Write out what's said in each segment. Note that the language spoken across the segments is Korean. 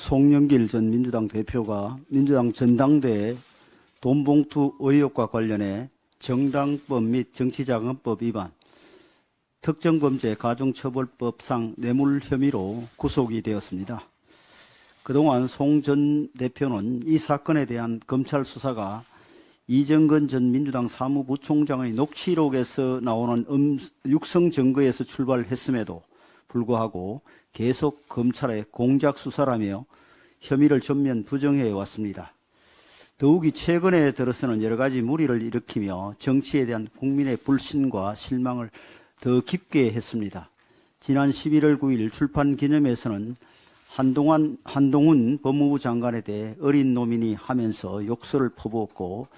송영길 전 민주당 대표가 민주당 전당대회 돈봉투 의혹과 관련해 정당법 및 정치자금법 위반, 특정범죄 가중처벌법상 뇌물 혐의로 구속이 되었습니다. 그동안 송 전 대표는 이 사건에 대한 검찰 수사가 이정근 전 민주당 사무부총장의 녹취록에서 나오는 육성 증거에서 출발했음에도 불구하고 계속 검찰의 공작 수사라며 혐의를 전면 부정해 왔습니다. 더욱이 최근에 들어서는 여러 가지 무리를 일으키며 정치에 대한 국민의 불신과 실망을 더 깊게 했습니다. 지난 11월 9일 출판 기념회에서는 한동훈 법무부 장관에 대해 어린 놈이니 하면서 욕설을 퍼부었고,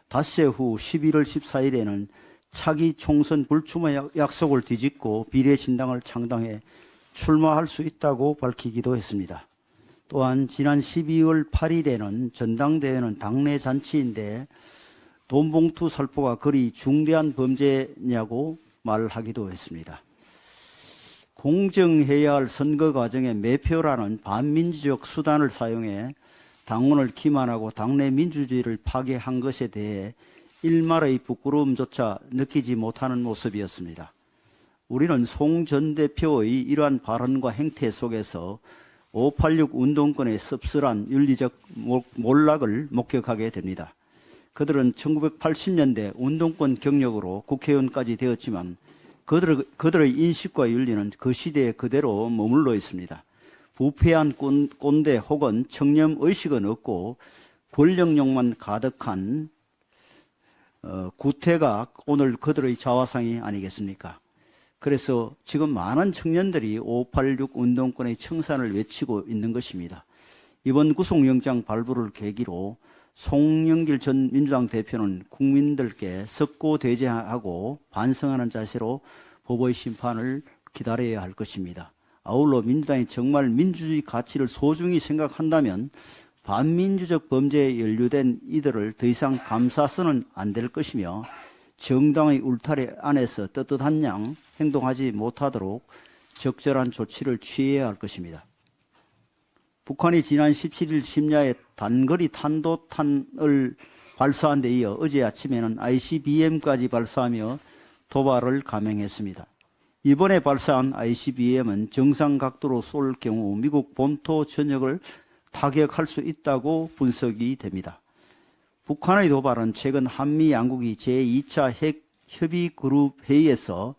닷새 후 11월 14일에는 차기 총선 불출마 약속을 뒤집고 비례신당을 창당해 출마할 수 있다고 밝히기도 했습니다. 또한 지난 12월 8일에는 전당대회는 당내 잔치인데 돈봉투 살포가 그리 중대한 범죄냐고 말하기도 했습니다. 공정해야 할 선거 과정에 매표라는 반민주적 수단을 사용해 당원을 기만하고 당내 민주주의를 파괴한 것에 대해 일말의 부끄러움조차 느끼지 못하는 모습이었습니다. 우리는 송 전 대표의 이러한 발언과 행태 속에서 586 운동권의 씁쓸한 윤리적 몰락을 목격하게 됩니다. 그들은 1980년대 운동권 경력으로 국회의원까지 되었지만 그들의 인식과 윤리는 그 시대에 그대로 머물러 있습니다. 부패한 꼰대 혹은 청렴의식은 없고 권력욕만 가득한 구태가 오늘 그들의 자화상이 아니겠습니까? 그래서 지금 많은 청년들이 586 운동권의 청산을 외치고 있는 것입니다. 이번 구속영장 발부를 계기로 송영길 전 민주당 대표는 국민들께 석고대죄하고 반성하는 자세로 법의 심판을 기다려야 할 것입니다. 아울러 민주당이 정말 민주주의 가치를 소중히 생각한다면 반민주적 범죄에 연루된 이들을 더 이상 감싸서는 안 될 것이며, 정당의 울타리 안에서 떳떳한 양 행동하지 못하도록 적절한 조치를 취해야 할 것입니다. 북한이 지난 17일 심야에 단거리 탄도탄을 발사한 데 이어 어제 아침에는 ICBM까지 발사하며 도발을 감행했습니다. 이번에 발사한 ICBM은 정상 각도로 쏠 경우 미국 본토 전역을 타격할 수 있다고 분석이 됩니다. 북한의 도발은 최근 한미 양국이 제2차 핵 협의 그룹 회의에서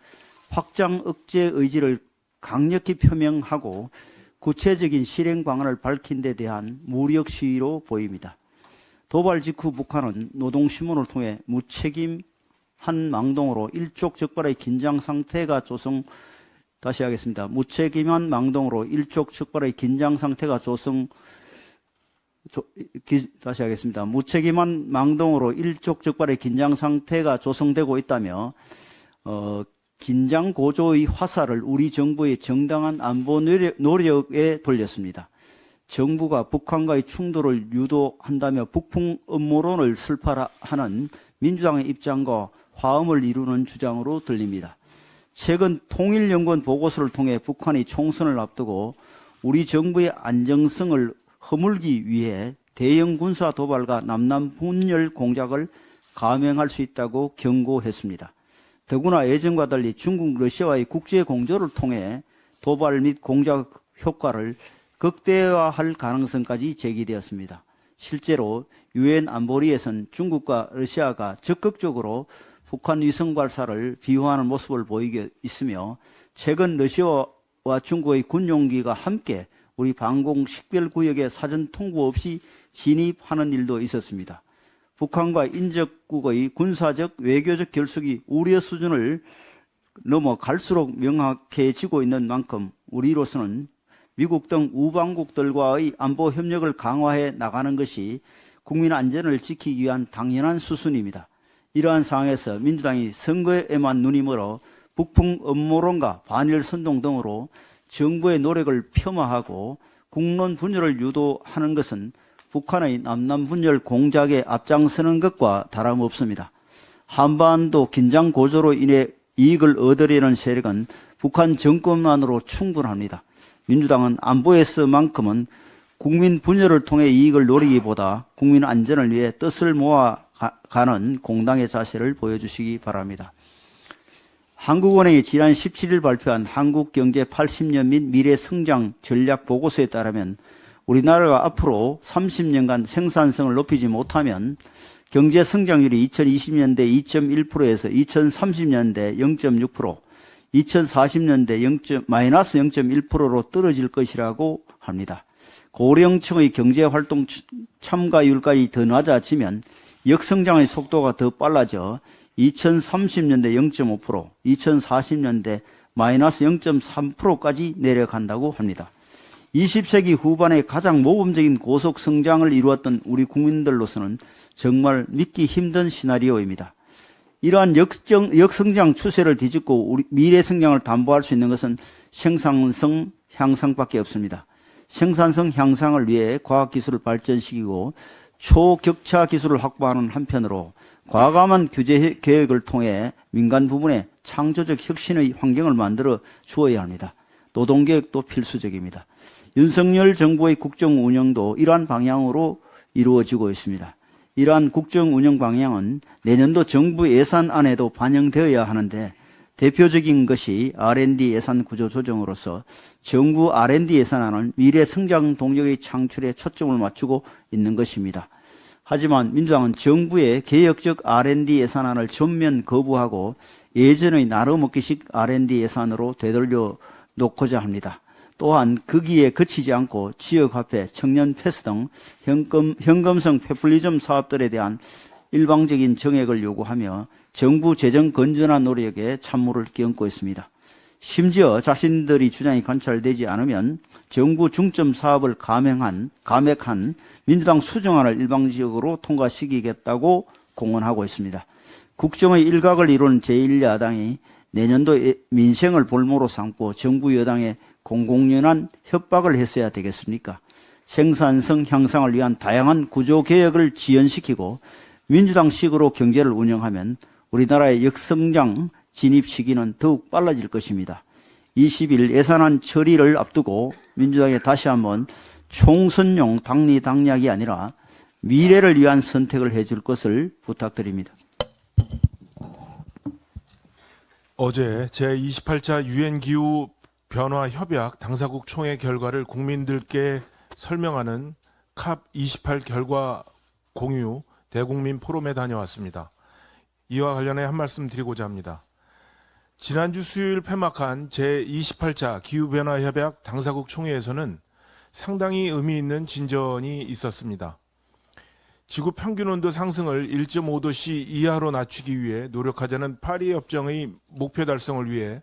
확장 억제 의지를 강력히 표명하고 구체적인 실행 방안을 밝힌 데 대한 무력 시위로 보입니다. 도발 직후 북한은 노동신문을 통해 무책임한 망동으로 일촉즉발의 긴장 상태가 무책임한 망동으로 일촉즉발의 긴장 상태가 무책임한 망동으로 일촉즉발의 긴장 상태가 조성되고 있다며 긴장 고조의 화살을 우리 정부의 정당한 안보 노력에 돌렸습니다. 정부가 북한과의 충돌을 유도한다며 북풍 음모론을 설파하는 민주당의 입장과 화음을 이루는 주장으로 들립니다. 최근 통일연구원 보고서를 통해 북한이 총선을 앞두고 우리 정부의 안정성을 허물기 위해 대형 군사 도발과 남남 분열 공작을 감행할 수 있다고 경고했습니다. 더구나 예전과 달리 중국, 러시아와의 국제 공조를 통해 도발 및 공작 효과를 극대화할 가능성까지 제기되었습니다. 실제로 유엔 안보리에선 중국과 러시아가 적극적으로 북한 위성 발사를 비호하는 모습을 보이고 있으며, 최근 러시아와 중국의 군용기가 함께 우리 방공 식별구역에 사전 통보 없이 진입하는 일도 있었습니다. 북한과 인접국의 군사적, 외교적 결속이 우려 수준을 넘어 갈수록 명확해지고 있는 만큼 우리로서는 미국 등 우방국들과의 안보 협력을 강화해 나가는 것이 국민 안전을 지키기 위한 당연한 수순입니다. 이러한 상황에서 민주당이 선거에만 눈이 멀어 북풍 음모론과 반일 선동 등으로 정부의 노력을 폄하하고 국론 분열을 유도하는 것은 북한의 남남 분열 공작에 앞장서는 것과 다름없습니다. 한반도 긴장 고조로 인해 이익을 얻으려는 세력은 북한 정권만으로 충분합니다. 민주당은 안보에서만큼은 국민 분열을 통해 이익을 노리기보다 국민 안전을 위해 뜻을 모아가는 공당의 자세를 보여주시기 바랍니다. 한국은행이 지난 17일 발표한 한국경제 80년 및 미래성장 전략 보고서에 따르면 우리나라가 앞으로 30년간 생산성을 높이지 못하면 경제 성장률이 2020년대 2.1%에서 2030년대 0.6%, 2040년대 마이너스 0.1%로 떨어질 것이라고 합니다. 고령층의 경제활동 참가율까지 더 낮아지면 역성장의 속도가 더 빨라져 2030년대 0.5%, 2040년대 마이너스 0.3%까지 내려간다고 합니다. 20세기 후반에 가장 모범적인 고속 성장을 이루었던 우리 국민들로서는 정말 믿기 힘든 시나리오입니다. 이러한 역성장 추세를 뒤집고 우리 미래 성장을 담보할 수 있는 것은 생산성 향상밖에 없습니다. 생산성 향상을 위해 과학기술을 발전시키고 초격차 기술을 확보하는 한편으로 과감한 규제 개혁을 통해 민간 부문에 창조적 혁신의 환경을 만들어 주어야 합니다. 노동개혁도 필수적입니다. 윤석열 정부의 국정 운영도 이러한 방향으로 이루어지고 있습니다. 이러한 국정 운영 방향은 내년도 정부 예산안에도 반영되어야 하는데 대표적인 것이 R&D 예산 구조 조정으로서 정부 R&D 예산안은 미래 성장 동력의 창출에 초점을 맞추고 있는 것입니다. 하지만 민주당은 정부의 개혁적 R&D 예산안을 전면 거부하고 예전의 나눠먹기식 R&D 예산으로 되돌려 놓고자 합니다. 또한 거기에 그치지 않고 지역화폐, 청년 패스 등 현금성 페플리즘 사업들에 대한 일방적인 정액을 요구하며 정부 재정 건전한 노력에 찬물을 끼얹고 있습니다. 심지어 자신들이 주장이 관찰되지 않으면 정부 중점 사업을 감액한 민주당 수정안을 일방적으로 통과시키겠다고 공언하고 있습니다. 국정의 일각을 이룬 제1야당이 내년도 민생을 볼모로 삼고 정부 여당에 공공연한 협박을 했어야 되겠습니까? 생산성 향상을 위한 다양한 구조개혁을 지연시키고 민주당식으로 경제를 운영하면 우리나라의 역성장 진입 시기는 더욱 빨라질 것입니다. 20일 예산안 처리를 앞두고 민주당에 다시 한번 총선용 당리당략이 아니라 미래를 위한 선택을 해줄 것을 부탁드립니다. 어제 제28차 유엔기후 변화협약 당사국 총회 결과를 국민들께 설명하는 캅28 결과 공유 대국민 포럼에 다녀왔습니다. 이와 관련해 한 말씀 드리고자 합니다. 지난주 수요일 폐막한 제28차 기후변화협약 당사국 총회에서는 상당히 의미 있는 진전이 있었습니다. 지구 평균온도 상승을 1.5도씨 이하로 낮추기 위해 노력하자는 파리협정의 목표 달성을 위해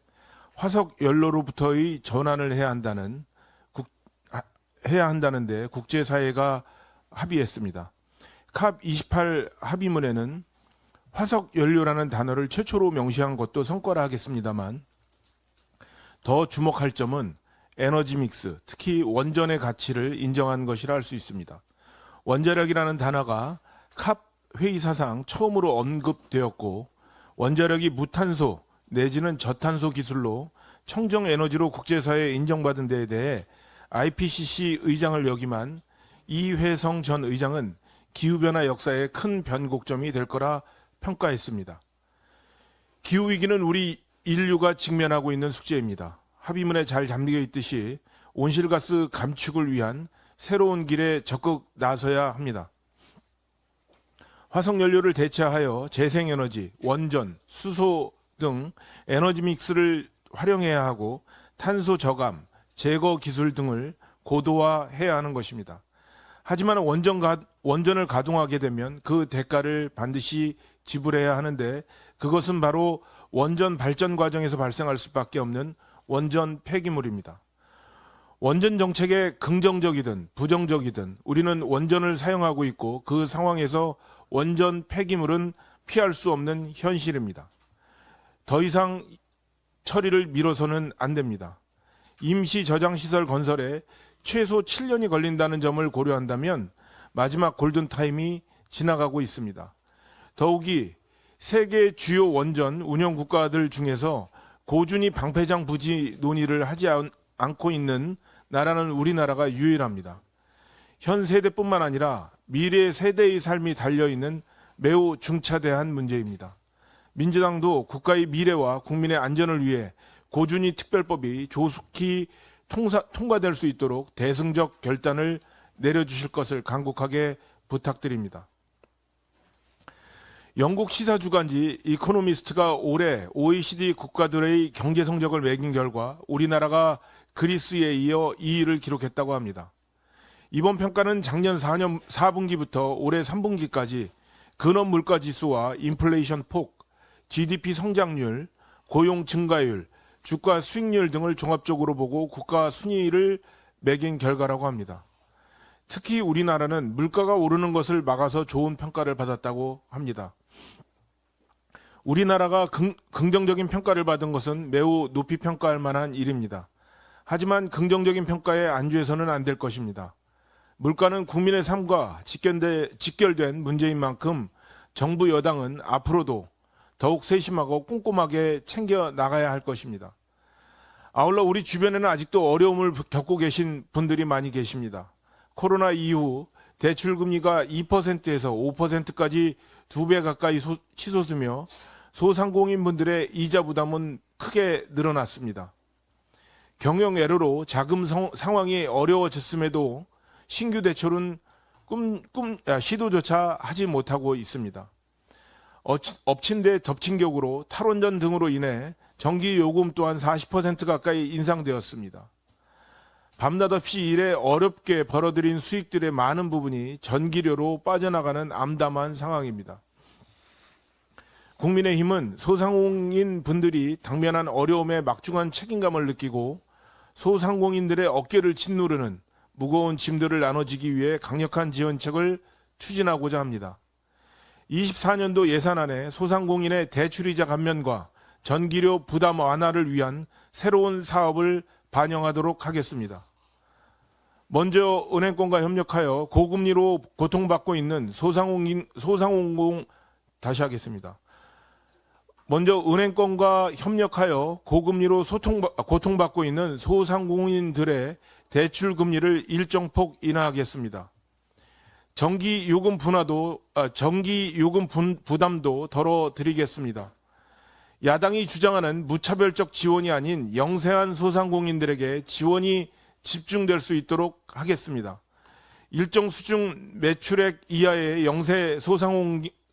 화석 연료로부터의 전환을 해야 한다는데 국제사회가 합의했습니다. 캅28 합의문에는 화석 연료라는 단어를 최초로 명시한 것도 성과라 하겠습니다만 더 주목할 점은 에너지 믹스, 특히 원전의 가치를 인정한 것이라 할 수 있습니다. 원자력이라는 단어가 캅 회의사상 처음으로 언급되었고 원자력이 무탄소 내지는 저탄소 기술로 청정 에너지로 국제사회에 인정받은 데에 대해 IPCC 의장을 역임한 이회성 전 의장은 기후변화 역사의 큰 변곡점이 될 거라 평가했습니다. 기후위기는 우리 인류가 직면하고 있는 숙제입니다. 합의문에 잘 담겨 있듯이 온실가스 감축을 위한 새로운 길에 적극 나서야 합니다. 화석연료를 대체하여 재생에너지, 원전, 수소 등 에너지 믹스를 활용해야 하고 탄소 저감, 제거 기술 등을 고도화해야 하는 것입니다. 하지만 원전을 가동하게 되면 그 대가를 반드시 지불해야 하는데 그것은 바로 원전 발전 과정에서 발생할 수밖에 없는 원전 폐기물입니다. 원전 정책에 긍정적이든 부정적이든 우리는 원전을 사용하고 있고 그 상황에서 원전 폐기물은 피할 수 없는 현실입니다. 더 이상 처리를 미뤄서는 안 됩니다. 임시 저장시설 건설에 최소 7년이 걸린다는 점을 고려한다면 마지막 골든타임이 지나가고 있습니다. 더욱이 세계 주요 원전 운영 국가들 중에서 고준위 방패장 부지 논의를 하지 않고 있는 나라는 우리나라가 유일합니다. 현 세대뿐만 아니라 미래 세대의 삶이 달려있는 매우 중차대한 문제입니다. 민주당도 국가의 미래와 국민의 안전을 위해 고준위 특별법이 조속히 통과될 수 있도록 대승적 결단을 내려주실 것을 간곡하게 부탁드립니다. 영국 시사주간지 이코노미스트가 올해 OECD 국가들의 경제 성적을 매긴 결과 우리나라가 그리스에 이어 2위를 기록했다고 합니다. 이번 평가는 작년 4분기부터 올해 3분기까지 근원 물가 지수와 인플레이션 폭, GDP 성장률, 고용 증가율, 주가 수익률 등을 종합적으로 보고 국가 순위를 매긴 결과라고 합니다. 특히 우리나라는 물가가 오르는 것을 막아서 좋은 평가를 받았다고 합니다. 우리나라가 긍정적인 평가를 받은 것은 매우 높이 평가할 만한 일입니다. 하지만 긍정적인 평가에 안주해서는 안 될 것입니다. 물가는 국민의 삶과 직결된 문제인 만큼 정부 여당은 앞으로도 더욱 세심하고 꼼꼼하게 챙겨 나가야 할 것입니다. 아울러 우리 주변에는 아직도 어려움을 겪고 계신 분들이 많이 계십니다. 코로나 이후 대출금리가 2%에서 5%까지 2배 가까이 치솟으며 소상공인분들의 이자 부담은 크게 늘어났습니다. 경영애로로 자금 상황이 어려워졌음에도 신규 대출은 시도조차 하지 못하고 있습니다. 엎친 데 덮친 격으로 탈원전 등으로 인해 전기 요금 또한 40% 가까이 인상되었습니다. 밤낮 없이 일에 어렵게 벌어들인 수익들의 많은 부분이 전기료로 빠져나가는 암담한 상황입니다. 국민의힘은 소상공인 분들이 당면한 어려움에 막중한 책임감을 느끼고 소상공인들의 어깨를 짓누르는 무거운 짐들을 나눠지기 위해 강력한 지원책을 추진하고자 합니다. 24년도 예산안에 소상공인의 대출이자 감면과 전기료 부담 완화를 위한 새로운 사업을 반영하도록 하겠습니다. 먼저 은행권과 협력하여 고금리로 고통받고 있는 먼저 은행권과 협력하여 고금리로 고통받고 있는 소상공인들의 대출 금리를 일정 폭 인하하겠습니다. 전기 요금 부담도 덜어드리겠습니다. 야당이 주장하는 무차별적 지원이 아닌 영세한 소상공인들에게 지원이 집중될 수 있도록 하겠습니다. 일정 수준 매출액 이하의 영세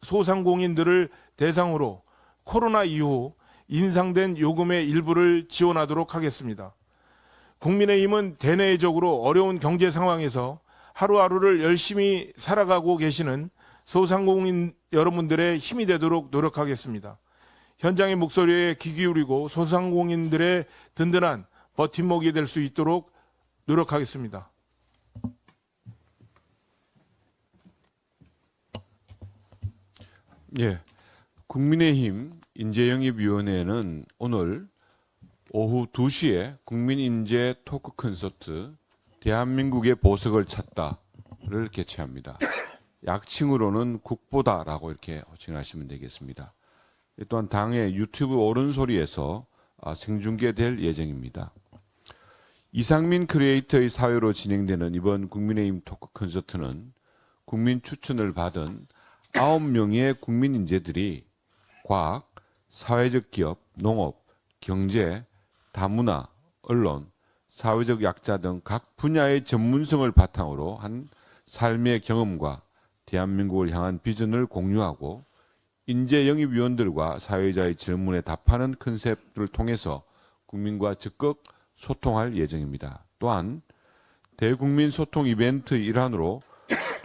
소상공인들을 대상으로 코로나 이후 인상된 요금의 일부를 지원하도록 하겠습니다. 국민의힘은 대내적으로 어려운 경제 상황에서 하루하루를 열심히 살아가고 계시는 소상공인 여러분들의 힘이 되도록 노력하겠습니다. 현장의 목소리에 귀 기울이고 소상공인들의 든든한 버팀목이 될 수 있도록 노력하겠습니다. 예, 국민의힘 인재영입위원회는 오늘 오후 2시에 국민인재 토크 콘서트 대한민국의 보석을 찾다를 개최합니다. 약칭으로는 국보다라고 이렇게 호칭하시면 되겠습니다. 또한 당의 유튜브 오른소리에서 생중계될 예정입니다. 이상민 크리에이터의 사회로 진행되는 이번 국민의힘 토크 콘서트는 국민 추천을 받은 9명의 국민 인재들이 과학, 사회적 기업, 농업, 경제, 다문화, 언론, 사회적 약자 등 각 분야의 전문성을 바탕으로 한 삶의 경험과 대한민국을 향한 비전을 공유하고 인재 영입위원들과 사회자의 질문에 답하는 컨셉을 통해서 국민과 적극 소통할 예정입니다. 또한 대국민 소통 이벤트 일환으로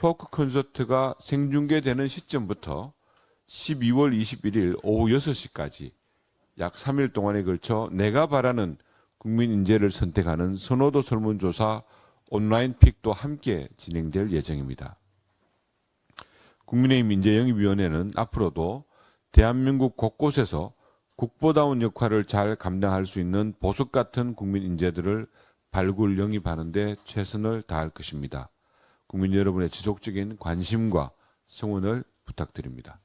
토크 콘서트가 생중계되는 시점부터 12월 21일 오후 6시까지 약 3일 동안에 걸쳐 내가 바라는 국민 인재를 선택하는 선호도 설문조사 온라인 픽도 함께 진행될 예정입니다. 국민의힘 인재영입위원회는 앞으로도 대한민국 곳곳에서 국보다운 역할을 잘 감당할 수 있는 보석 같은 국민 인재들을 발굴 영입하는 데 최선을 다할 것입니다. 국민 여러분의 지속적인 관심과 성원을 부탁드립니다.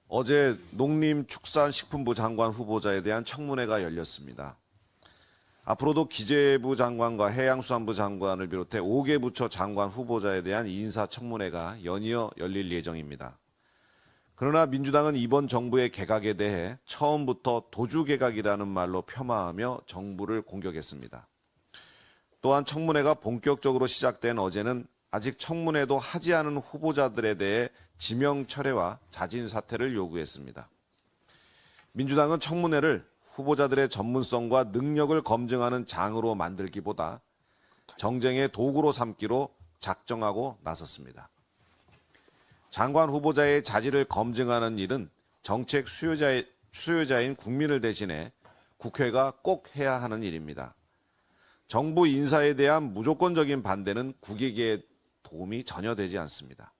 어제 농림축산식품부 장관 후보자에 대한 청문회가 열렸습니다. 앞으로도 기재부 장관과 해양수산부 장관을 비롯해 5개 부처 장관 후보자에 대한 인사청문회가 연이어 열릴 예정입니다. 그러나 민주당은 이번 정부의 개각에 대해 처음부터 도주개각이라는 말로 폄하하며 정부를 공격했습니다. 또한 청문회가 본격적으로 시작된 어제는 아직 청문회도 하지 않은 후보자들에 대해 지명 철회와 자진 사퇴를 요구했습니다. 민주당은 청문회를 후보자들의 전문성과 능력을 검증하는 장으로 만들기보다 정쟁의 도구로 삼기로 작정하고 나섰습니다. 장관 후보자의 자질을 검증하는 일은 정책 수요자인 국민을 대신해 국회가 꼭 해야 하는 일입니다. 정부 인사에 대한 무조건적인 반대는 국익에 도움이 전혀 되지 않습니다.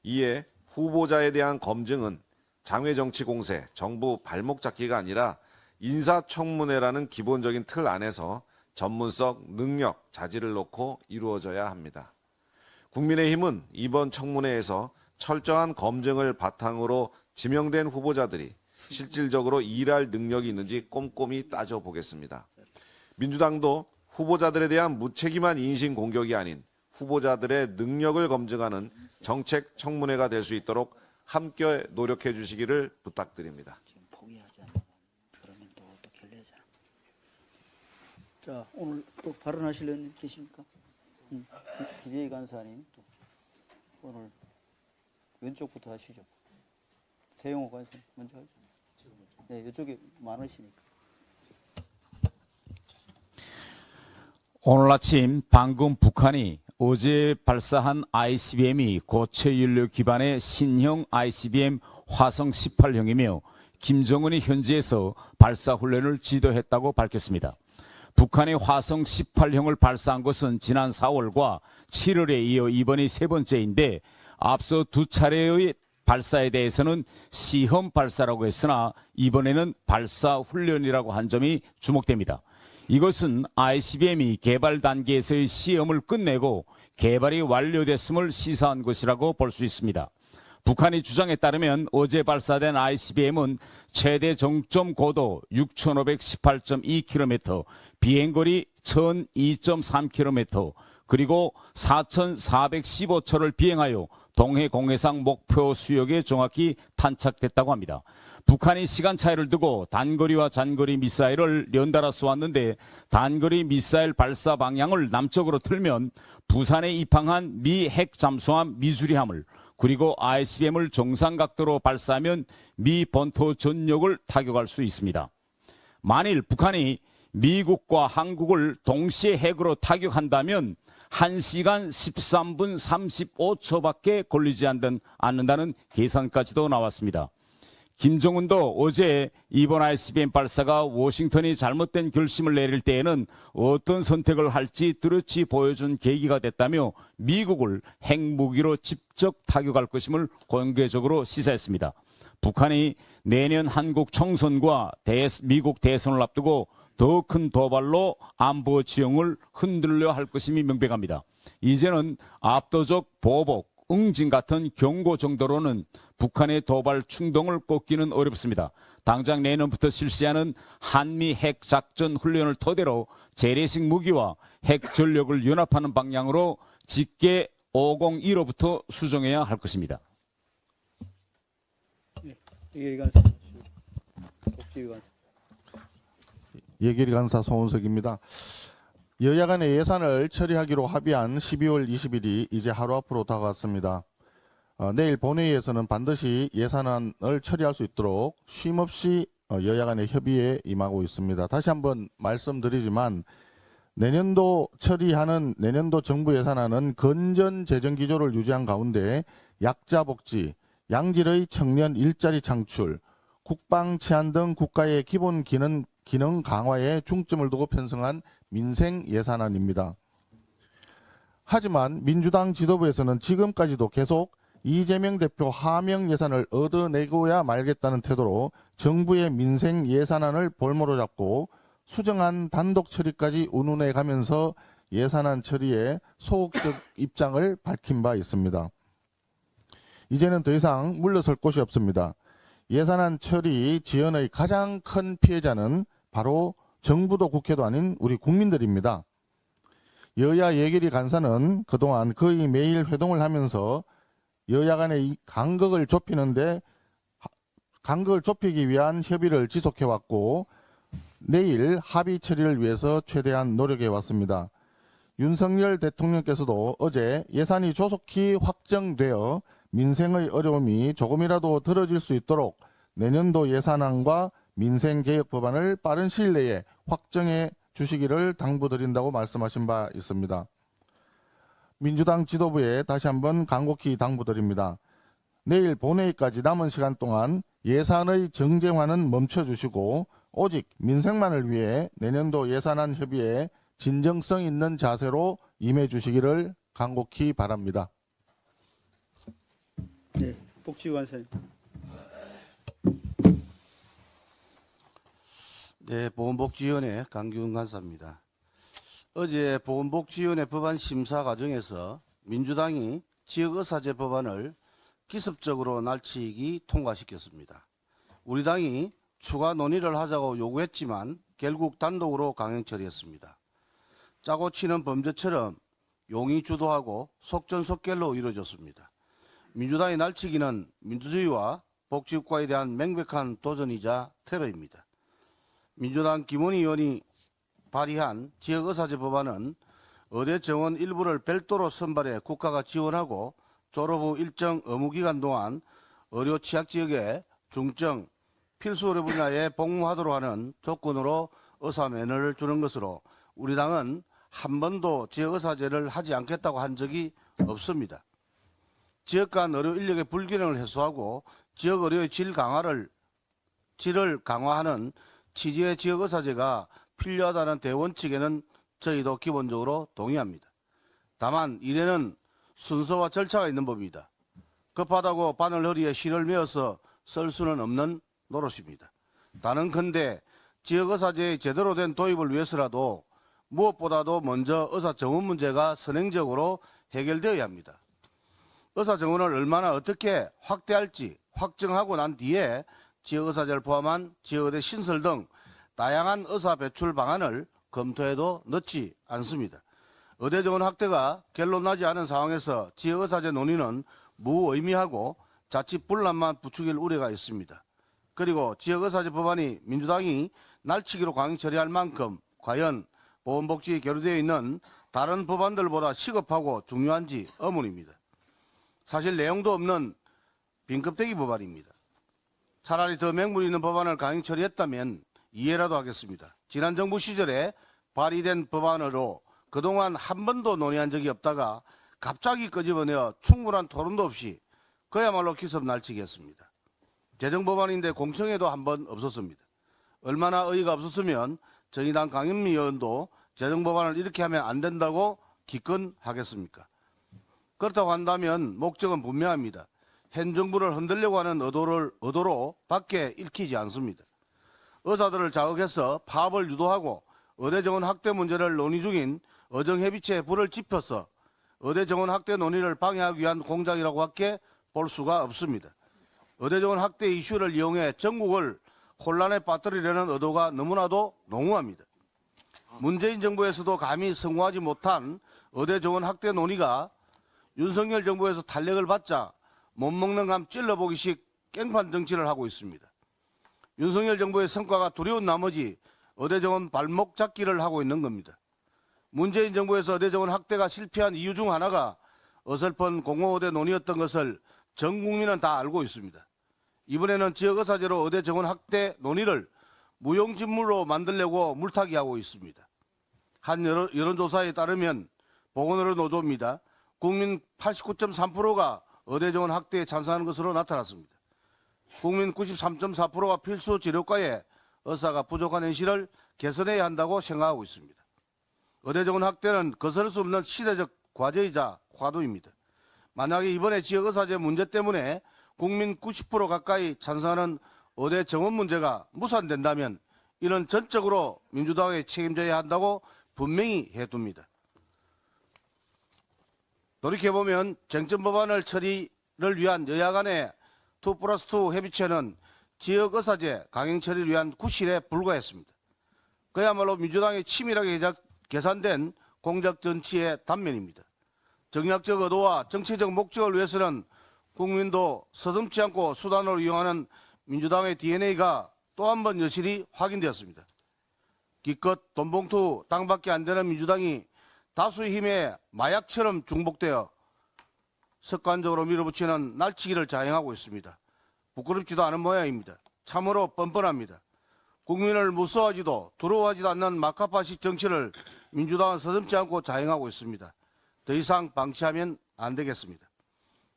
이에 후보자에 대한 검증은 장외정치 공세, 정부 발목 잡기가 아니라 인사청문회라는 기본적인 틀 안에서 전문성, 능력, 자질을 놓고 이루어져야 합니다. 국민의힘은 이번 청문회에서 철저한 검증을 바탕으로 지명된 후보자들이 실질적으로 일할 능력이 있는지 꼼꼼히 따져보겠습니다. 민주당도 후보자들에 대한 무책임한 인신공격이 아닌 후보자들의 능력을 검증하는 정책 청문회가 될 수 있도록 함께 노력해 주시기를 부탁드립니다. 지금 포기하지 않는 그러면 또 결례잖아. 자, 오늘 또 발언하실 분 계십니까? 기재위 간사님 또 오늘 왼쪽부터 하시죠. 태영호 간사님 먼저 하죠. 네, 이쪽에 많으시니까. 오늘 아침 방금 북한이 어제 발사한 ICBM이 고체 연료 기반의 신형 ICBM 화성 18형이며 김정은이 현지에서 발사 훈련을 지도했다고 밝혔습니다. 북한이 화성 18형을 발사한 것은 지난 4월과 7월에 이어 이번이 세 번째인데 앞서 두 차례의 발사에 대해서는 시험 발사라고 했으나 이번에는 발사 훈련이라고 한 점이 주목됩니다. 이것은 ICBM이 개발 단계에서의 시험을 끝내고 개발이 완료됐음을 시사한 것이라고 볼 수 있습니다. 북한이 주장에 따르면 어제 발사된 ICBM은 최대 정점 고도 6,518.2km, 비행거리 1,002.3km, 그리고 4,415초를 비행하여 동해 공해상 목표 수역에 정확히 탄착됐다고 합니다. 북한이 시간 차이를 두고 단거리와 장거리 미사일을 연달아 쏘았는데 단거리 미사일 발사 방향을 남쪽으로 틀면 부산에 입항한 미 핵 잠수함 미주리함을 그리고 ICBM을 정상각도로 발사하면 미 본토 전역을 타격할 수 있습니다. 만일 북한이 미국과 한국을 동시에 핵으로 타격한다면 1시간 13분 35초밖에 걸리지 않는다는 계산까지도 나왔습니다. 김정은도 어제 이번 ICBM 발사가 워싱턴이 잘못된 결심을 내릴 때에는 어떤 선택을 할지 뚜렷이 보여준 계기가 됐다며 미국을 핵무기로 직접 타격할 것임을 공개적으로 시사했습니다. 북한이 내년 한국 총선과 미국 대선을 앞두고 더 큰 도발로 안보 지형을 흔들려 할 것임이 명백합니다. 이제는 압도적 보복, 응징 같은 경고 정도로는 북한의 도발 충동을 꺾기는 어렵습니다. 당장 내년부터 실시하는 한미 핵 작전 훈련을 토대로 재래식 무기와 핵 전력을 연합하는 방향으로 직계 501호부터 수정해야 할 것입니다. 예결위 간사 송원석입니다. 여야 간의 예산을 처리하기로 합의한 12월 20일이 이제 하루 앞으로 다가왔습니다. 내일 본회의에서는 반드시 예산안을 처리할 수 있도록 쉼없이 여야 간의 협의에 임하고 있습니다. 다시 한번 말씀드리지만 내년도 처리하는 내년도 정부 예산안은 건전 재정 기조를 유지한 가운데 약자 복지, 양질의 청년 일자리 창출, 국방 치안 등 국가의 기본 기능 강화에 중점을 두고 편성한 민생 예산안입니다. 하지만 민주당 지도부에서는 지금까지도 계속 이재명 대표 하명 예산을 얻어내고야 말겠다는 태도로 정부의 민생 예산안을 볼모로 잡고 수정안 단독 처리까지 운운해 가면서 예산안 처리에 소극적 입장을 밝힌 바 있습니다. 이제는 더 이상 물러설 곳이 없습니다. 예산안 처리 지연의 가장 큰 피해자는 바로 정부도 국회도 아닌 우리 국민들입니다. 여야 예결위 간사는 그동안 거의 매일 회동을 하면서 여야 간의 이 간극을 좁히기 위한 협의를 지속해왔고 내일 합의 처리를 위해서 최대한 노력해왔습니다. 윤석열 대통령께서도 어제 예산이 조속히 확정되어 민생의 어려움이 조금이라도 덜어질 수 있도록 내년도 예산안과 민생개혁 법안을 빠른 시일 내에 확정해 주시기를 당부드린다고 말씀하신 바 있습니다. 민주당 지도부에 다시 한번 간곡히 당부드립니다. 내일 본회의까지 남은 시간 동안 예산의 정쟁화는 멈춰주시고 오직 민생만을 위해 내년도 예산안 협의에 진정성 있는 자세로 임해주시기를 간곡히 바랍니다. 네, 복지관사님. 네, 보건복지위원회 강기훈 간사입니다. 어제 보건복지위원회 법안 심사 과정에서 민주당이 지역의사제 법안을 기습적으로 날치기 통과시켰습니다. 우리 당이 추가 논의를 하자고 요구했지만 결국 단독으로 강행 처리했습니다. 짜고 치는 범죄처럼 용의 주도하고 속전속결로 이루어졌습니다. 민주당의 날치기는 민주주의와 복지국가에 대한 명백한 도전이자 테러입니다. 민주당 김원희 의원이 발의한 지역의사제 법안은 의대 정원 일부를 별도로 선발해 국가가 지원하고 졸업 후 일정 의무기간 동안 의료 취약지역에 중증, 필수 의료 분야에 복무하도록 하는 조건으로 의사 면허를 주는 것으로 우리 당은 한 번도 지역의사제를 하지 않겠다고 한 적이 없습니다. 지역 간 의료 인력의 불균형을 해소하고 지역 의료의 질을 강화하는 취지의 지역의사제가 필요하다는 대원칙에는 저희도 기본적으로 동의합니다. 다만 이래는 순서와 절차가 있는 법입니다. 급하다고 바늘허리에 실을 메어서 쓸 수는 없는 노릇입니다. 단언컨대 지역의사제의 제대로 된 도입을 위해서라도 무엇보다도 먼저 의사 정원 문제가 선행적으로 해결되어야 합니다. 의사 정원을 얼마나 어떻게 확대할지 확정하고 난 뒤에 지역의사제를 포함한 지역의대 신설 등 다양한 의사 배출 방안을 검토해도 늦지 않습니다. 의대 정원 확대가 결론 나지 않은 상황에서 지역의사제 논의는 무의미하고 자칫 분란만 부추길 우려가 있습니다. 그리고 지역의사제 법안이 민주당이 날치기로 강행 처리할 만큼 과연 보건복지에 계류되어 있는 다른 법안들보다 시급하고 중요한지 의문입니다. 사실 내용도 없는 빈껍데기 법안입니다. 차라리 더 맹물 있는 법안을 강행 처리했다면 이해라도 하겠습니다. 지난 정부 시절에 발의된 법안으로 그동안 한 번도 논의한 적이 없다가 갑자기 끄집어내어 충분한 토론도 없이 그야말로 기습 날치기했습니다. 재정법안인데 공청회도 한 번 없었습니다. 얼마나 어이가 없었으면 정의당 강현미 의원도 재정법안을 이렇게 하면 안 된다고 기권하겠습니까? 그렇다고 한다면 목적은 분명합니다. 현 정부를 흔들려고 하는 의도로 밖에 읽히지 않습니다. 의사들을 자극해서 파업을 유도하고 의대 정원 확대 문제를 논의 중인 의정협의체에 불을 지펴서 의대 정원 확대 논의를 방해하기 위한 공작이라고 밖에 볼 수가 없습니다. 의대 정원 확대 이슈를 이용해 전국을 혼란에 빠뜨리려는 의도가 너무나도 농후합니다. 문재인 정부에서도 감히 성공하지 못한 의대 정원 확대 논의가 윤석열 정부에서 탄력을 받자 못먹는 감 찔러보기식 깽판 정치를 하고 있습니다. 윤석열 정부의 성과가 두려운 나머지 의대 정원 발목 잡기를 하고 있는 겁니다. 문재인 정부에서 의대 정원 확대가 실패한 이유 중 하나가 어설픈 공공의대 논의였던 것을 전 국민은 다 알고 있습니다. 이번에는 지역의사제로 의대 정원 확대 논의를 무용지물로 만들려고 물타기하고 있습니다. 한 여론조사에 따르면 보건의료 노조입니다. 국민 89.3%가 의대 정원 확대에 찬성하는 것으로 나타났습니다. 국민 93.4%가 필수 치료과에 의사가 부족한 현실을 개선해야 한다고 생각하고 있습니다. 의대 정원 확대는 거스를 수 없는 시대적 과제이자 화두입니다. 만약에 이번에 지역의사제 문제 때문에 국민 90% 가까이 찬성하는 의대 정원 문제가 무산된다면 이는 전적으로 민주당에 책임져야 한다고 분명히 해둡니다. 돌이켜보면 쟁점 법안을 처리를 위한 여야 간의 2+2 협의체는 지역의사제 강행 처리를 위한 구실에 불과했습니다. 그야말로 민주당의 치밀하게 계산된 공작 정치의 단면입니다. 정략적 의도와 정치적 목적을 위해서는 국민도 서슴지 않고 수단으로 이용하는 민주당의 DNA가 또 한 번 여실히 확인되었습니다. 기껏 돈봉투 당밖에 안 되는 민주당이 다수의 힘에 마약처럼 중복되어 습관적으로 밀어붙이는 날치기를 자행하고 있습니다. 부끄럽지도 않은 모양입니다. 참으로 뻔뻔합니다. 국민을 무서워하지도 두려워하지도 않는 마카파식 정치를 민주당은 서슴지 않고 자행하고 있습니다. 더 이상 방치하면 안 되겠습니다.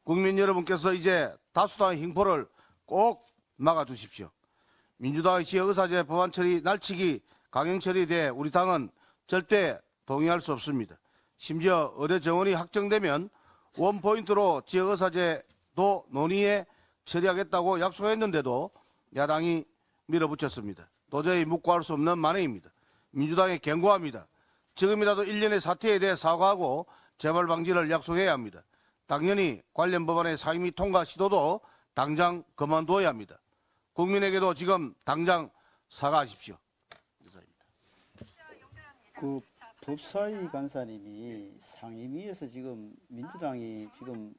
국민 여러분께서 이제 다수당의 횡포를 꼭 막아주십시오. 민주당의 지역의사제 법안 처리 날치기 강행 처리에 대해 우리 당은 절대 동의할 수 없습니다. 심지어 의뢰 정원이 확정되면 원포인트로 지역의사제도 논의에 처리하겠다고 약속했는데도 야당이 밀어붙였습니다. 도저히 묵고할 수 없는 만행입니다. 민주당에 경고합니다. 지금이라도 일련의 사태에 대해 사과하고 재발 방지를 약속해야 합니다. 당연히 관련 법안의 상임위 통과 시도도 당장 그만두어야 합니다. 국민에게도 지금 당장 사과하십시오. 그 법사위 간사님이 상임위에서 지금 민주당이 지금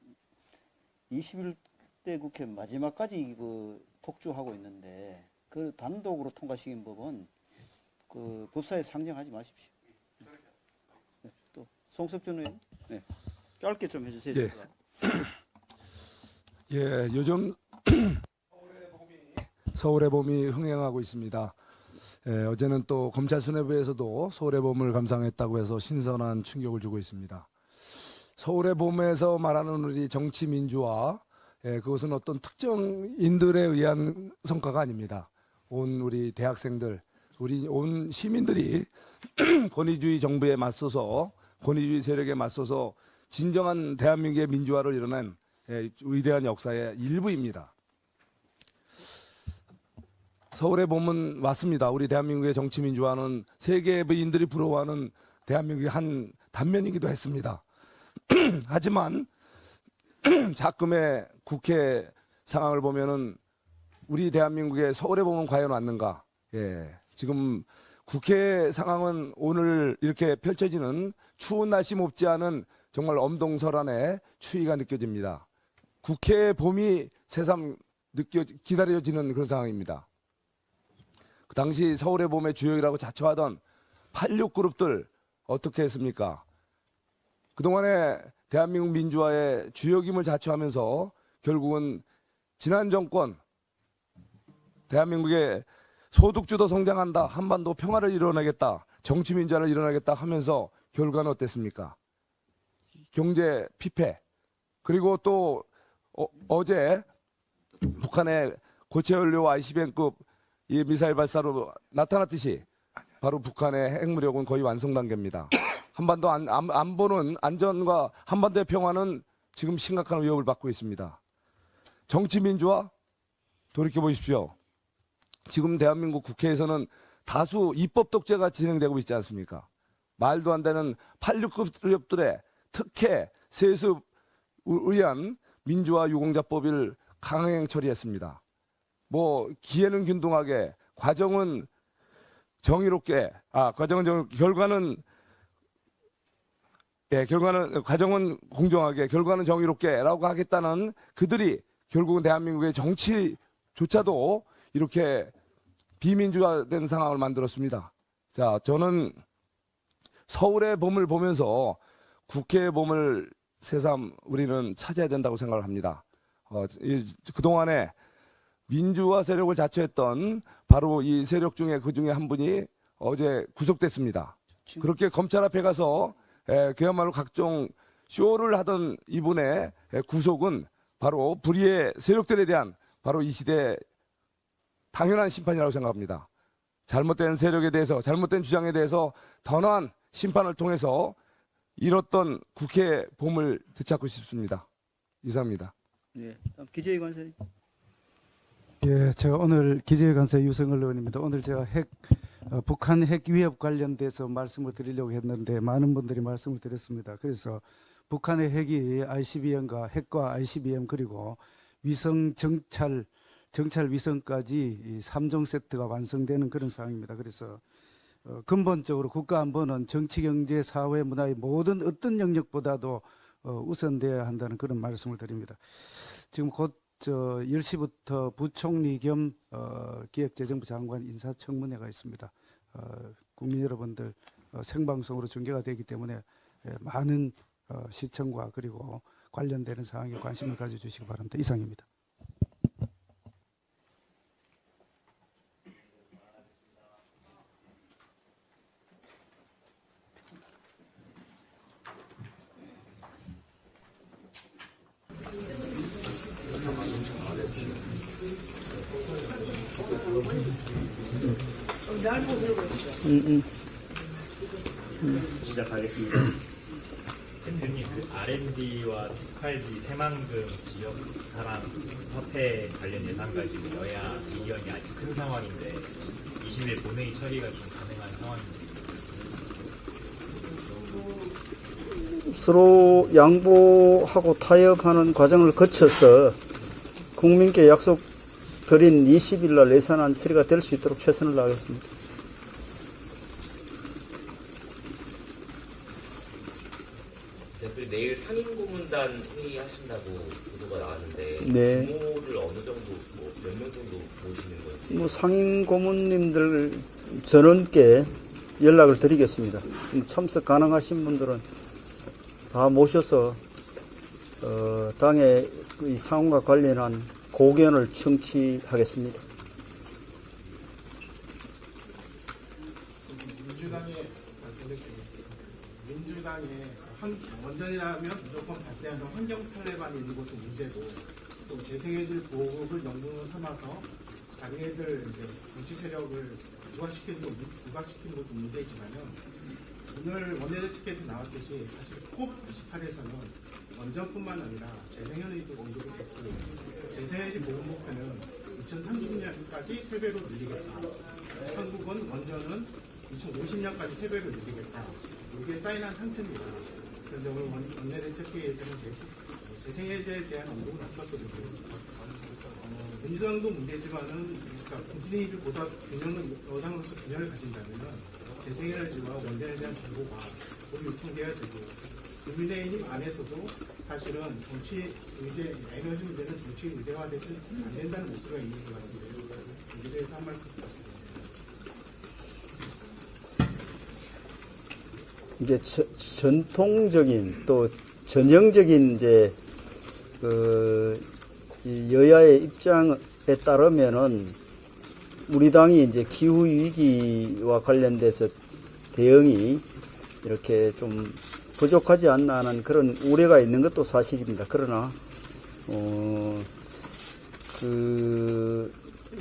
21대 국회 마지막까지 그 폭주하고 있는데 그 단독으로 통과시킨 법은 그 법사위에 상정하지 마십시오. 네, 또 송석준 의원, 네, 짧게 좀 해주세요. 예. 예, 요즘 서울의 봄이 흥행하고 있습니다. 예, 어제는 또 검찰 수뇌부에서도 서울의 봄을 감상했다고 해서 신선한 충격을 주고 있습니다. 서울의 봄에서 말하는 우리 정치 민주화, 예, 그것은 어떤 특정인들에 의한 성과가 아닙니다. 온 우리 대학생들, 우리 온 시민들이 권위주의 정부에 맞서서 권위주의 세력에 맞서서 진정한 대한민국의 민주화를 이뤄낸 위대한 역사의 일부입니다. 서울의 봄은 왔습니다. 우리 대한민국의 정치 민주화는 세계인들이 부러워하는 대한민국의 한 단면이기도 했습니다. 하지만 작금의 국회 상황을 보면은 우리 대한민국의 서울의 봄은 과연 왔는가? 예, 지금 국회 상황은 오늘 이렇게 펼쳐지는 추운 날씨 못지않은 정말 엄동설안의 추위가 느껴집니다. 국회의 봄이 새삼 기다려지는 그런 상황입니다. 그 당시 서울의 봄의 주역이라고 자처하던 86그룹들 어떻게 했습니까? 그동안에 대한민국 민주화의 주역임을 자처하면서 결국은 지난 정권 대한민국의 소득주도 성장한다, 한반도 평화를 이뤄내겠다, 정치 민주화를 이뤄내겠다 하면서 결과는 어땠습니까? 경제 피폐. 그리고 또 어제 북한의 고체연료 ICBM급 이 미사일 발사로 나타났듯이 바로 북한의 핵무력은 거의 완성 단계입니다. 한반도 안보는 안전과 한반도의 평화는 지금 심각한 위협을 받고 있습니다. 정치 민주화 돌이켜 보십시오. 지금 대한민국 국회에서는 다수 입법 독재가 진행되고 있지 않습니까? 말도 안 되는 86급들의 특혜, 세습 의한 민주화 유공자법을 강행 처리했습니다. 뭐 기회는 균등하게, 과정은 정의롭게, 결과는 과정은 공정하게, 결과는 정의롭게라고 하겠다는 그들이 결국은 대한민국의 정치조차도 이렇게 비민주화된 상황을 만들었습니다. 자, 저는 서울의 봄을 보면서 국회의 봄을 새삼 우리는 찾아야 된다고 생각을 합니다. 그동안에 민주화 세력을 자처했던 바로 이 세력 중에 그 중에 한 분이 어제 구속됐습니다. 그렇게 검찰 앞에 가서 그야말로 각종 쇼를 하던 이분의 구속은 바로 불의의 세력들에 대한 바로 이 시대의 당연한 심판이라고 생각합니다. 잘못된 세력에 대해서, 잘못된 주장에 대해서 더 나은 심판을 통해서 잃었던 국회의 봄을 되찾고 싶습니다. 이상입니다. 네, 다음 기재위 관사님. 예, 제가 오늘 기재위 간사 유성을 의원입니다. 오늘 제가 북한 핵 위협 관련돼서 말씀을 드리려고 했는데 많은 분들이 말씀을 드렸습니다. 그래서 북한의 핵이 ICBM과 핵과 ICBM 그리고 위성 정찰 위성까지 이 3종 세트가 완성되는 그런 상황입니다. 그래서 근본적으로 국가 안보는 정치, 경제, 사회, 문화의 모든 어떤 영역보다도 우선돼야 한다는 그런 말씀을 드립니다. 지금 곧 10시부터 부총리 겸 기획재정부 장관 인사청문회가 있습니다. 국민 여러분들 생방송으로 중계가 되기 때문에 많은 시청과 그리고 관련되는 사항에 관심을 가져주시기 바랍니다. 이상입니다. 시작하겠습니다. 대표님, R&D와 특활비 새만금 지역 사랑 화폐 관련 예산 가지고 여야 의견이 아직 큰 상황인데 20일 본회의 처리가 좀 가능한 상황인지. 서로 양보하고 타협하는 과정을 거쳐서 국민께 약속드린 20일 날 예산안 처리가 될 수 있도록 최선을 다하겠습니다. 대표님, 내일 상임고문단 회의하신다고 보도가 나왔는데 네. 규모를 어느 정도, 몇 명 정도 모시는 건지. 상임 고문님들 전원께 연락을 드리겠습니다. 참석 가능하신 분들은 다 모셔서 당의 이 상황과 관련한 고견을 청취하겠습니다. 민주당의 원전이라면 무조건 반대하는 환경 탈레반이 있는 것도 문제고, 또 재생에너지 보급을 명분으로 삼아서 자기네들 이제 정치 세력을 부각시키는 것도 문제이지만은, 오늘 원내대책에서 나왔듯이 사실 콥 28에서는 원전뿐만 아니라 재생에너지도 언급이 됐고, 재생에너지 보급 목표는 2030년까지 3배로 늘리겠다. 한국은 원전은 2050년까지 3배로 늘리겠다. 이게 사인한 상태입니다. 그런데 오늘 원내대책회의에서는 재생에너지에 대한 언급은 없었거든요. 민주당도 문제지만은, 그러니까 국민의힘보다 여당으로서 균형을 가진다면은 재생에너지와 원전에 대한 정보가 거의 유통돼야 되고, 국민의힘 안에서도 사실은 정치 의제, 에너지 문제는 정치 의제화돼서 안 된다는 목소리가 있는 것 같은데, 여기에 대해서 한 말씀 부탁드립니다. 이제 전통적인 또 전형적인 이제 이 여야의 입장에 따르면은 우리 당이 이제 기후 위기와 관련돼서 대응이 이렇게 좀 부족하지 않나 하는 그런 우려가 있는 것도 사실입니다. 그러나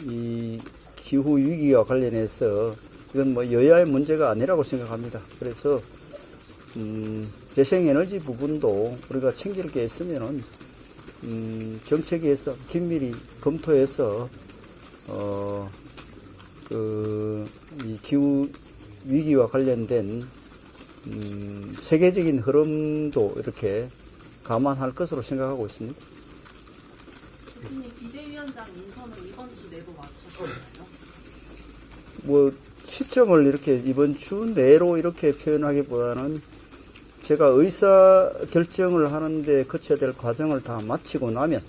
이 기후 위기와 관련해서 이건 뭐 여야의 문제가 아니라고 생각합니다. 그래서 재생에너지 부분도 우리가 챙길 게 있으면은 정책위에서 긴밀히 검토해서 이 기후 위기와 관련된 세계적인 흐름도 이렇게 감안할 것으로 생각하고 있습니다. 대표님, 비대위원장 인선은 이번 주 내로 맞춰주나요? 뭐 시점을 이렇게 이번 주 내로 이렇게 표현하기보다는 제가 의사 결정을 하는데 거쳐야 될 과정을 다 마치고 나면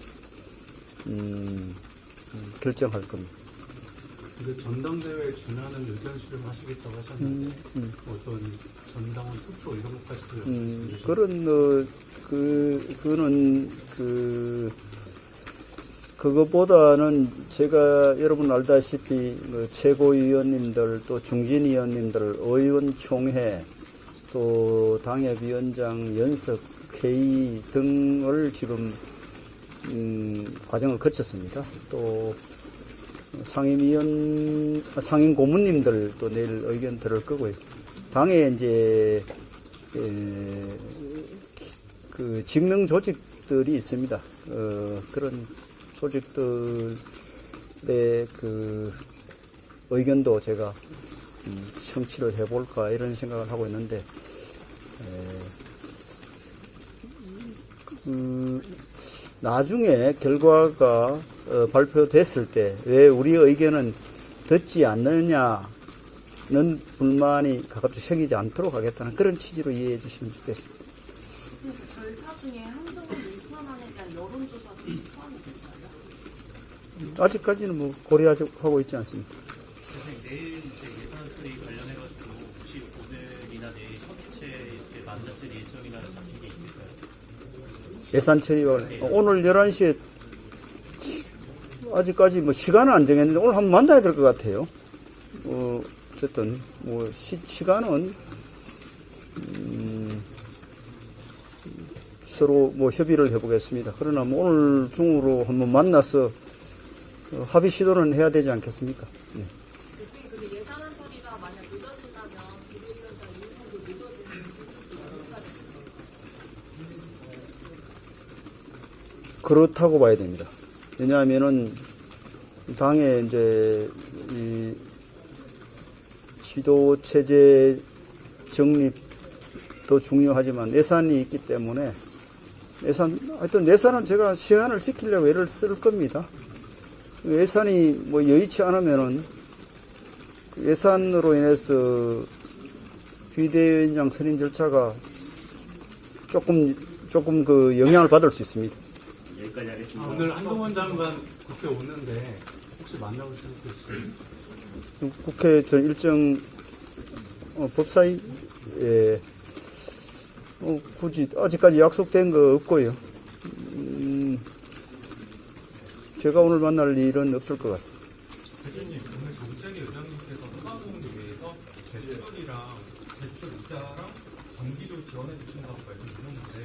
결정할 겁니다. 근데 전당대회에 준하는 의견 수렴하시겠다고 하셨는데 어떤 전당원 투표 이런 것까지도 그런 그것보다는 제가 여러분 알다시피 최고위원님들 또 중진위원님들 의원총회 또 당협위원장 연석회의 등을 지금 과정을 거쳤습니다. 또 상임 고문님들도 내일 의견 들을 거고요. 당에 이제 그 직능 조직들이 있습니다. 그런 조직들의 그 의견도 제가 청취를 해볼까 이런 생각을 하고 있는데, 나중에 결과가 발표됐을 때 왜 우리 의견은 듣지 않느냐 불만이 가급적 생기지 않도록 하겠다는 그런 취지로 이해해 주시면 좋겠습니다. 그 절차 중에 한동훈 인선안에 대한 여론조사도 포함이 될까요? 아직까지는 뭐 고려하고 있지 않습니다. 내일 이제 예산 처리 관련해가지고 혹시 오늘이나 내일 협의체 만났을 일정이나 잡힌 게 있을까요? 예산 처리와 오늘 11시에 아직까지 뭐 시간은 안 정했는데 오늘 한번 만나야 될 것 같아요. 어쨌든 뭐 시간은 서로 뭐 협의를 해보겠습니다. 그러나 뭐 오늘 중으로 한번 만나서 합의 시도는 해야 되지 않겠습니까? 네. 근데 예산안 처리가 만약 늦어진다면 비대위원장 인선도 늦어지는 그렇다고 봐야 됩니다. 왜냐하면은 당의 이제 이 지도 체제 정립도 중요하지만 예산이 있기 때문에 하여튼 예산은 제가 시간을 지키려고 애를 쓸 겁니다. 예산이 뭐 여의치 않으면은 예산으로 인해서 비대위원장 선임 절차가 조금 그 영향을 받을 수 있습니다. 여기까지 하겠습니다. 오늘 한동훈 장관 국회 오는데 혹시 만나보실 수 있으세요? 국회 전 일정 법사위 굳이 아직까지 약속된 거 없고요. 제가 오늘 만날 일은 없을 것 같습니다. 대표님, 오늘 정책위 의장님께서 소상공인을 위해서 대출이랑 대출 이자랑 정기도 지원해 주신다고 말씀드렸는데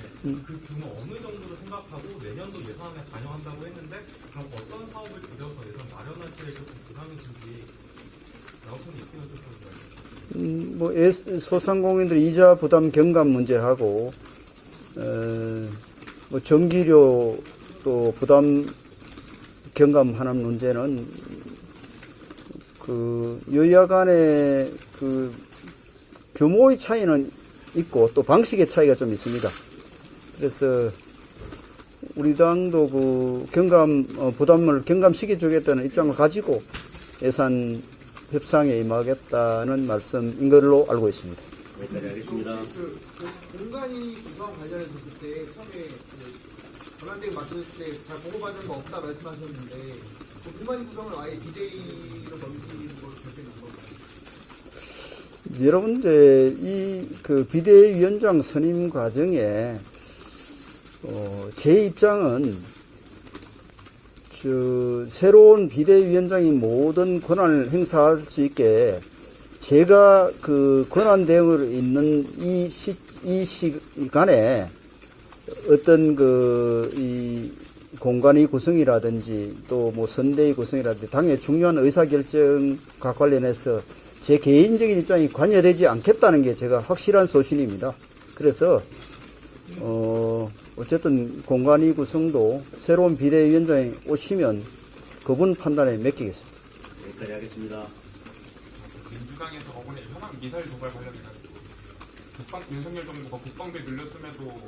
그 규모 어느 정도로 생각하고 내년도 예산안에 반영한다고 했는데 그럼 어떤 사업을 들여서 예산 마련하실 부담이신지 나오신 게 있으면 좀 뭐 소상공인들 이자 부담 경감 문제하고 뭐 전기료 또 부담 경감하는 문제는 그 여야 간의 그 규모의 차이는 있고 또 방식의 차이가 좀 있습니다. 그래서 우리 당도 그 부담을 경감시켜 주겠다는 입장을 가지고 예산 협상에 임하겠다는 말씀인 걸로 알고 있습니다. 여기까지 하겠습니다. 공간이 구성 관련해서 그때 처음에 권한대행 맡으실 때 잘 보고받은 거 없다 말씀하셨는데 그 공간이 구성을 아예 비대위로 넘기는 걸로 결정된 건가요? 여러분 이제 이 그 비대위원장 선임 과정에 제 입장은 새로운 비대위원장이 모든 권한을 행사할 수 있게 제가 그 권한 대응으로 있는 이 시간에 어떤 이 공간의 구성이라든지 또 뭐 선대의 구성이라든지 당의 중요한 의사결정과 관련해서 제 개인적인 입장이 관여되지 않겠다는 게 제가 확실한 소신입니다. 그래서 어쨌든 공간의 구성도 새로운 비대위원장이 오시면 그분 판단에 맡기겠습니다. 여기까지 하겠습니다. 민주당에서 저번에 현황 미사일 도발 관련해가지고 윤석열 정부가 국방비 늘렸음에도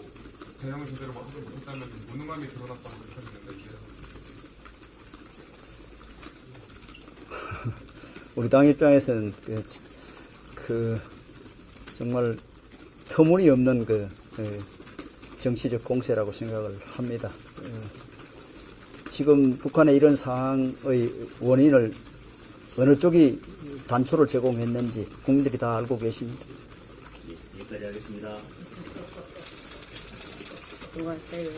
대응을 제대로 하지 못했다면 무능함이 드러났다고 느껴지는데 우리 당 입장에서는 정말 터무니없는 정치적 공세라고 생각을 합니다. 지금 북한의 이런 상황의 원인을 어느 쪽이 단초를 제공했는지 국민들이 다 알고 계십니다. 여기까지 하겠습니다. 수고하세요.